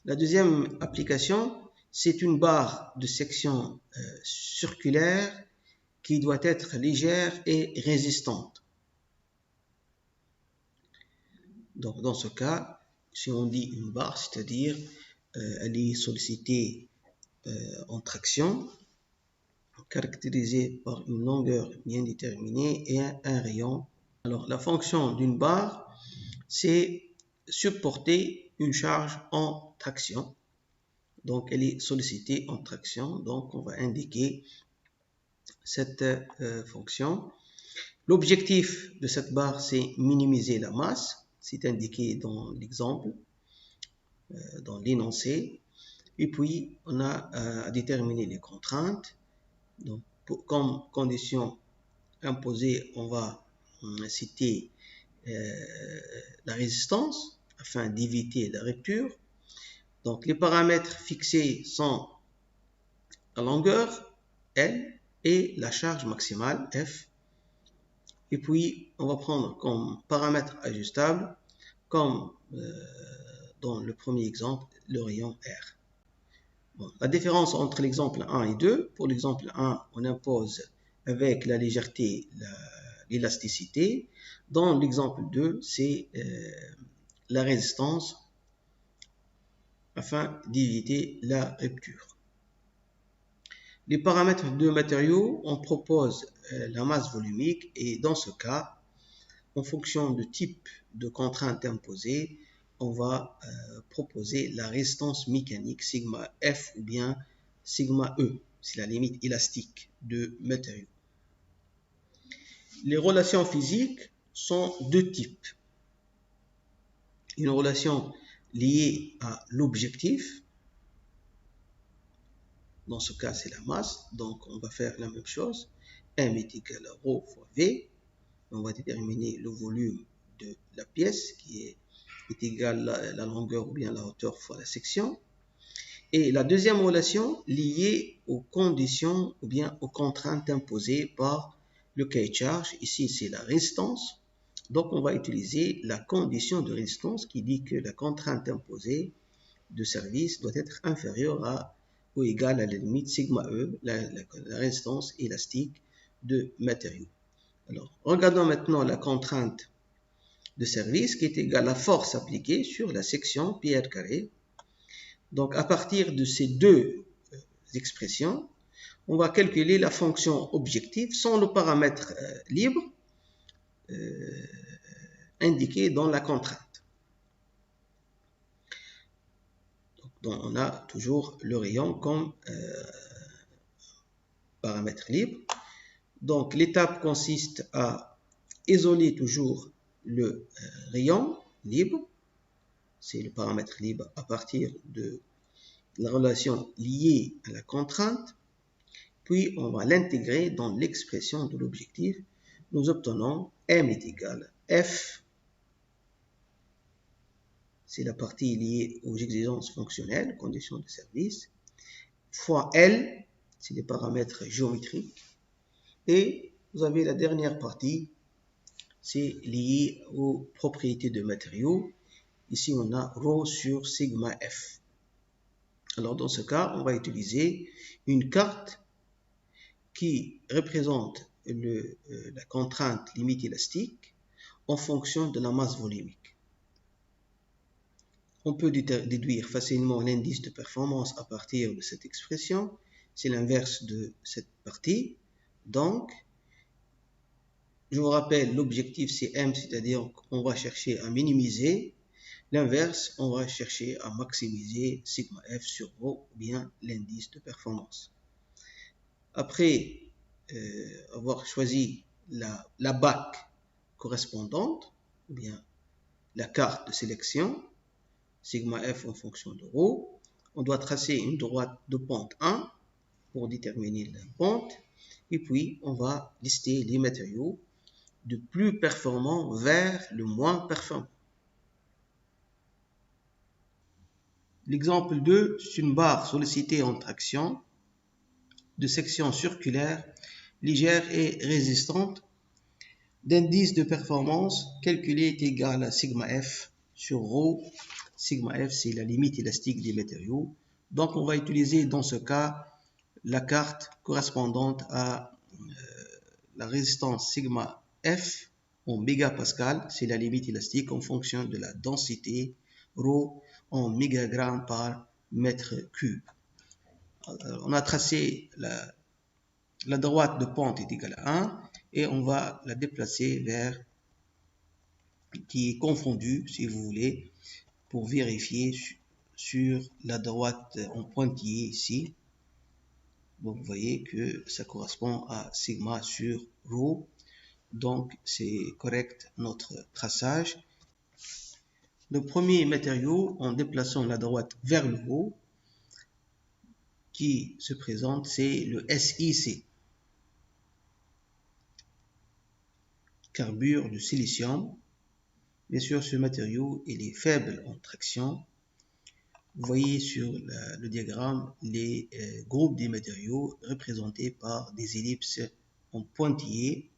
La deuxième application, c'est une barre de section circulaire qui doit être légère et résistante. Donc, dans ce cas, si on dit une barre, c'est-à-dire elle est sollicitée en traction, caractérisée par une longueur bien déterminée et un rayon. Alors, la fonction d'une barre, c'est supporter une charge en traction. Donc, elle est sollicitée en traction. Donc, on va indiquer cette fonction. L'objectif de cette barre, c'est minimiser la masse. C'est indiqué dans l'exemple, dans l'énoncé. Et puis, on a à déterminer les contraintes. Donc, comme condition imposée, on va citer la résistance afin d'éviter la rupture. Donc, les paramètres fixés sont la longueur, L, et la charge maximale, F. Et puis, on va prendre comme paramètre ajustable, comme dans le premier exemple, le rayon R. Bon, la différence entre l'exemple 1 et 2, pour l'exemple 1, on impose avec la légèreté l'élasticité. Dans l'exemple 2, c'est la résistance afin d'éviter la rupture. Les paramètres de matériaux, on propose la masse volumique et dans ce cas, en fonction du type de contrainte imposée, on va proposer la résistance mécanique sigma F ou bien sigma E. C'est la limite élastique de matériaux. Les relations physiques sont deux types. Une relation liée à l'objectif. Dans ce cas, c'est la masse. Donc, on va faire la même chose. M est égal à ρ fois V. On va déterminer le volume de la pièce qui est égal à la longueur ou bien la hauteur fois la section. Et la deuxième relation liée aux conditions ou bien aux contraintes imposées par le cahier de charge. Ici, c'est la résistance. Donc, on va utiliser la condition de résistance qui dit que la contrainte imposée de service doit être inférieure à ou égale à la limite sigma E, la résistance élastique de matériaux. Alors, regardons maintenant la contrainte de service qui est égale à la force appliquée sur la section pi r carré. Donc, à partir de ces deux expressions, on va calculer la fonction objective sans le paramètre libre indiqué dans la contrainte. Donc, on a toujours le rayon comme paramètre libre. Donc, l'étape consiste à isoler toujours le rayon libre. C'est le paramètre libre à partir de la relation liée à la contrainte. Puis, on va l'intégrer dans l'expression de l'objectif. Nous obtenons M est égal à F. C'est la partie liée aux exigences fonctionnelles, conditions de service, fois L, c'est les paramètres géométriques. Et vous avez la dernière partie, c'est lié aux propriétés de matériaux. Ici, on a ρ sur sigma F. Alors, dans ce cas, on va utiliser une carte qui représente la contrainte limite élastique en fonction de la masse volumique. On peut déduire facilement l'indice de performance à partir de cette expression. C'est l'inverse de cette partie. Donc, je vous rappelle, l'objectif c'est M, c'est-à-dire qu'on va chercher à minimiser. L'inverse, on va chercher à maximiser sigma F sur ρ, ou bien l'indice de performance. Après avoir choisi la BAC correspondante, ou bien la carte de sélection, sigma F en fonction de ρ, on doit tracer une droite de pente 1 pour déterminer la pente, et puis on va lister les matériaux du plus performant vers le moins performant. L'exemple 2, c'est une barre sollicitée en traction de section circulaire, légère et résistante, d'indice de performance calculé est égal à sigma F sur ρ sigma F, c'est la limite élastique des matériaux. Donc, on va utiliser dans ce cas la carte correspondante à la résistance sigma F en mégapascal, c'est la limite élastique en fonction de la densité ρ en mégagrammes par mètre cube. On a tracé la droite de pente est égale à 1 et on va la déplacer vers qui est confondue, si vous voulez, pour vérifier sur la droite en pointillé ici. Donc, vous voyez que ça correspond à sigma sur ρ. Donc, c'est correct notre traçage. Le premier matériau, en déplaçant la droite vers le haut, qui se présente, c'est le SiC. Carbure de silicium. Bien sûr, ce matériau, il est faible en traction. Vous voyez sur le diagramme les groupes des matériaux représentés par des ellipses en pointillés.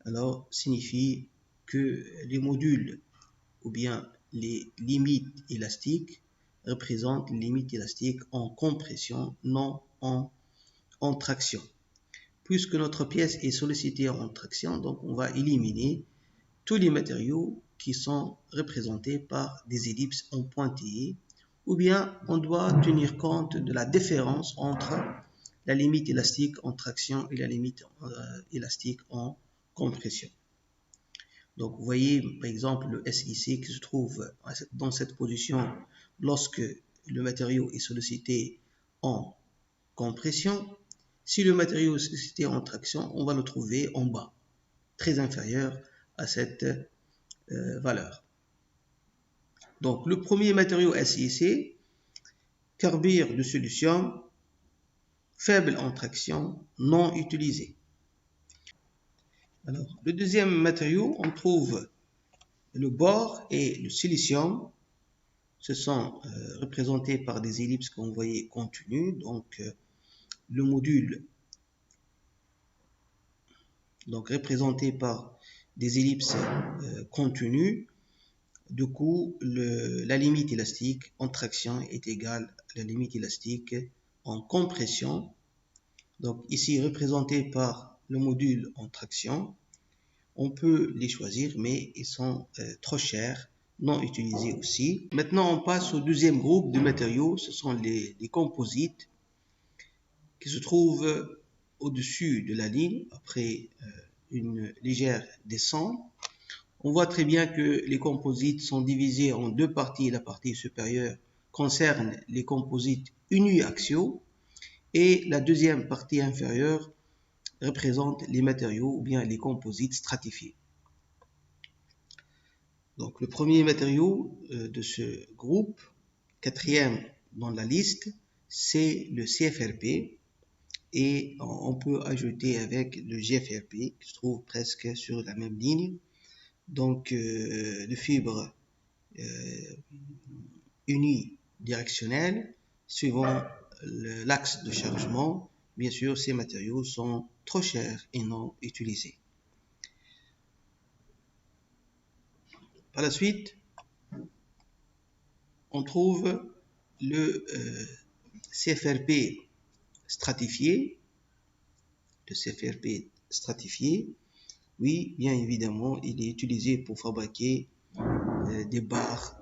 Alors, signifie que les modules ou bien les limites élastiques représentent les limites élastiques en compression, non en traction. Puisque notre pièce est sollicitée en traction, donc on va éliminer tous les matériaux qui sont représentés par des ellipses en pointillés, ou bien on doit tenir compte de la différence entre la limite élastique en traction et la limite élastique en compression. Donc vous voyez par exemple le SiC qui se trouve dans cette position lorsque le matériau est sollicité en compression. Si le matériau est sollicité en traction, on va le trouver en bas, très inférieur à cette valeur. Donc le premier matériau SiC, carbure de silicium, faible en traction, non utilisé. Alors le deuxième matériau, on trouve le bore et le silicium. Ce sont représentés par des ellipses qu'on voyait continues. Donc le module, donc représenté par des ellipses continues. Du coup, la limite élastique en traction est égale à la limite élastique en compression. Donc ici représenté par le module en traction. On peut les choisir, mais ils sont trop chers, non utilisés aussi. Maintenant, on passe au deuxième groupe de matériaux. Ce sont les composites qui se trouvent au-dessus de la ligne après une légère descente. On voit très bien que les composites sont divisés en deux parties. La partie supérieure concerne les composites uniaxiaux et la deuxième partie inférieure représente les matériaux ou bien les composites stratifiés. Donc le premier matériau de ce groupe, quatrième dans la liste, c'est le CFRP et on peut ajouter avec le GFRP qui se trouve presque sur la même ligne. Donc de fibres unidirectionnelles suivant l'axe de chargement. Bien sûr, ces matériaux sont trop chers et non utilisés. Par la suite, on trouve le CFRP stratifié. Le CFRP stratifié, oui, bien évidemment, il est utilisé pour fabriquer des barres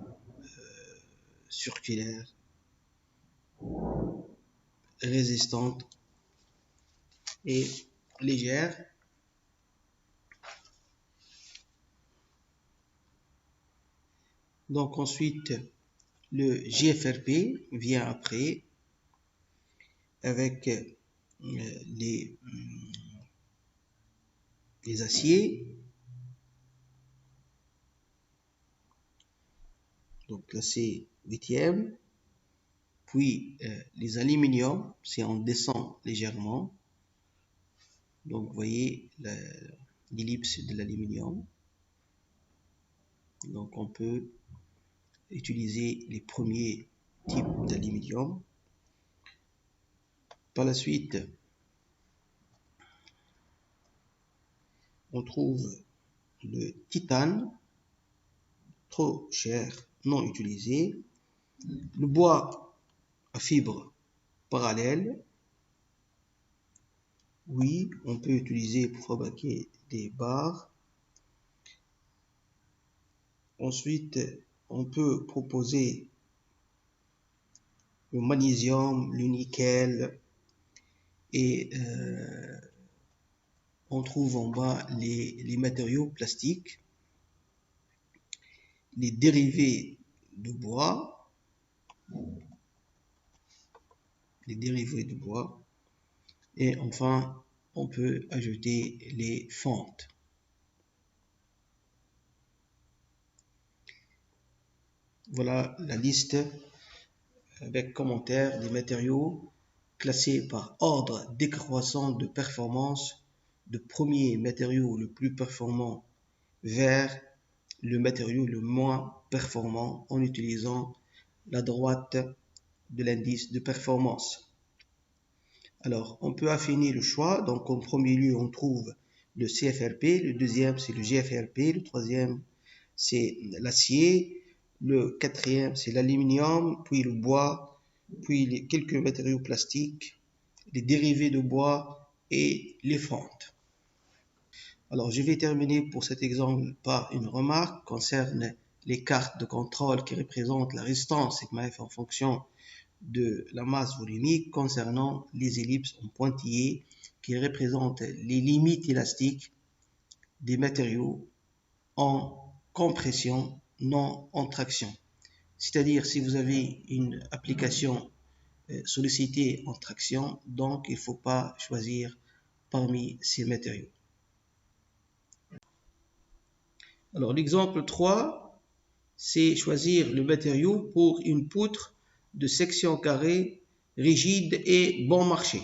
circulaires résistantes et légères. Donc ensuite, le GFRP vient après avec les aciers. Donc là c'est 8e. Puis les aluminiums, c'est on descend légèrement. Donc vous voyez l'ellipse de l'aluminium. Donc on peut utiliser les premiers types d'aluminium. Par la suite, on trouve le titane, trop cher, non utilisé, le bois à fibres parallèles. Oui, on peut utiliser pour fabriquer des barres. Ensuite, on peut proposer le magnésium, le nickel et on trouve en bas les matériaux plastiques, les dérivés de bois, et enfin on peut ajouter les fentes. Voilà la liste avec commentaires des matériaux classés par ordre décroissant de performance, de premier matériau le plus performant vers le matériau le moins performant en utilisant la droite de l'indice de performance. Alors, on peut affiner le choix. Donc, en premier lieu, on trouve le CFRP, le deuxième, c'est le GFRP, le troisième, c'est l'acier, le quatrième, c'est l'aluminium, puis le bois, puis quelques matériaux plastiques, les dérivés de bois et les fentes. Alors, je vais terminer pour cet exemple par une remarque concernant les cartes de contrôle qui représentent la résistance sigma F en fonction de la masse volumique concernant les ellipses en pointillés qui représentent les limites élastiques des matériaux en compression, non en traction. C'est-à-dire si vous avez une application sollicitée en traction, donc il ne faut pas choisir parmi ces matériaux. Alors l'exemple 3, c'est choisir le matériau pour une poutre de section carrée rigide et bon marché.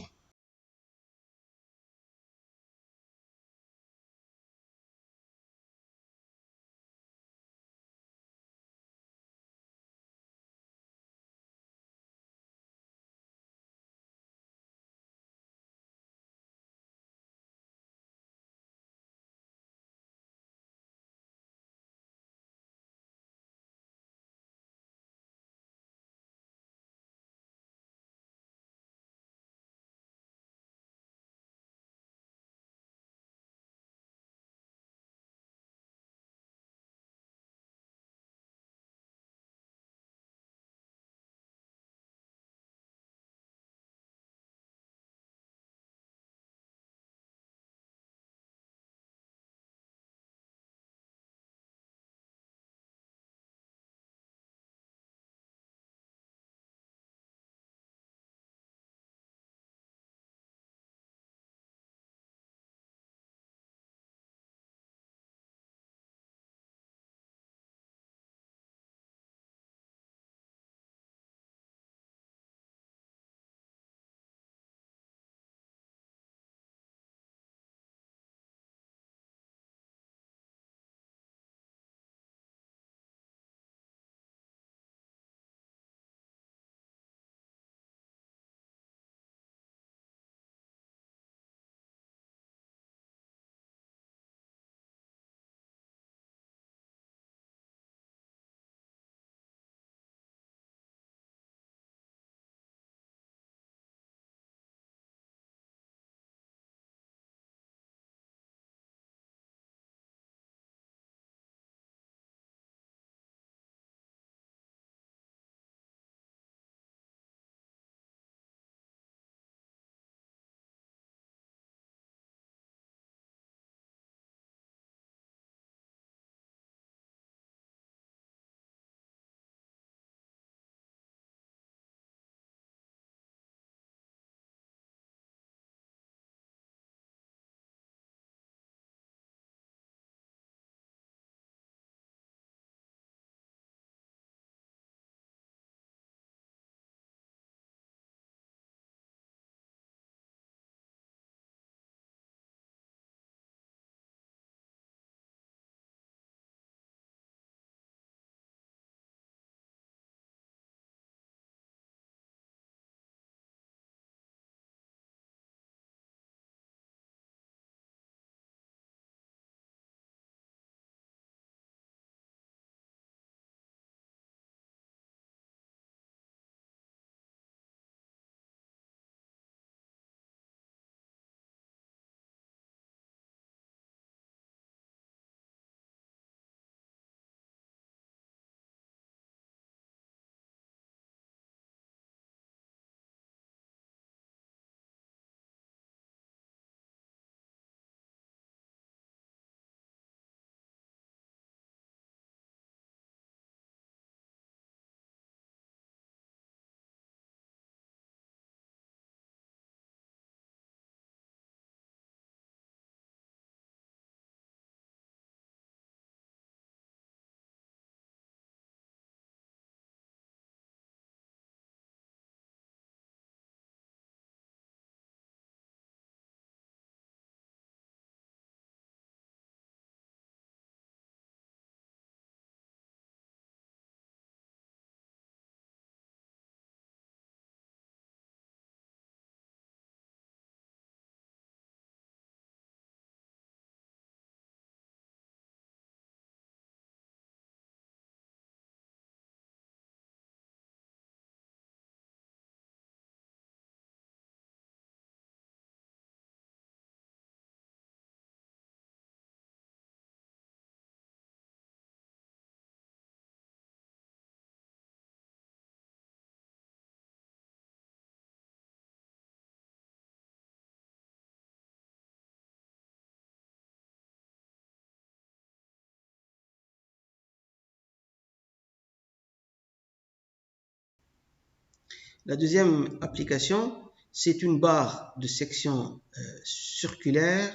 La deuxième application, c'est une barre de section circulaire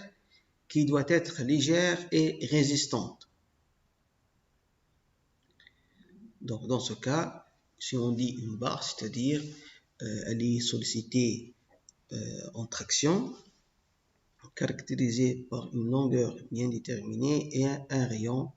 qui doit être légère et résistante. Donc, dans ce cas, si on dit une barre, c'est-à-dire elle est sollicitée en traction, caractérisée par une longueur bien déterminée et un rayon